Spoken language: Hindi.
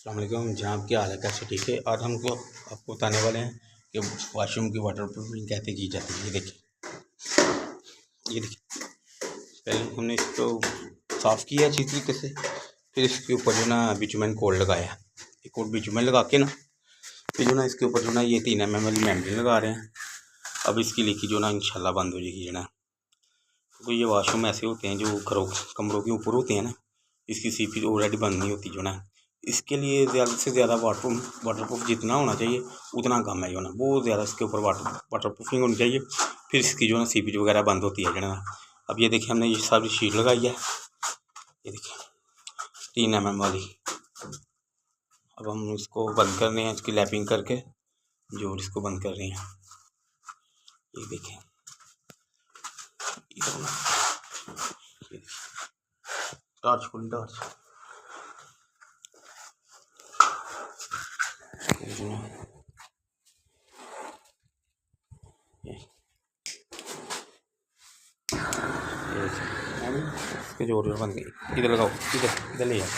अस्सलाम वालेकुम। जहाँ क्या हाल है, कैसे ठीक है। आज हमको आपको बताने वाले हैं कि वाशरूम की वाटर प्रूफिंग कैसे की जाती है। ये देखिए पहले हमने इसको साफ़ किया अच्छी तरीके से, फिर इसके ऊपर जो ना बिचुमन कोड लगाया। एक कोड बिचुमन लगा के ना फिर जो ना इसके ऊपर जो ना ये 3 mm वाली मेम्ब्रेन लगा रहे हैं। अब इसकी लीकेज जो ना इंशाल्लाह बंद हो जाएगी। जो ना क्योंकि ये वाशरूम ऐसे होते हैं जो घरों कमरों के ऊपर होते हैं ना, इसकी सीपी ऑलरेडी बंद नहीं होती। जो ना इसके लिए ज़्यादा से ज़्यादा वाटरप्रूफ जितना होना चाहिए उतना कम है। जो ना बहुत ज़्यादा इसके ऊपर वाटरप्रूफिंग होनी चाहिए, फिर इसकी जो ना सीपी वगैरह बंद होती है। जो ना अब ये देखिए हमने ये सारी शीट लगाई है, ये देखिए 3 mm वाली। अब हम इसको बंद कर रहे हैं, इसकी लैपिंग करके जो इसको बंद कर रहे हैं। ये देखिए टॉर्च खुली टॉर्च इसके जोड़ बंद गई। इधर लगाओ, इधर इधर ले जाओ।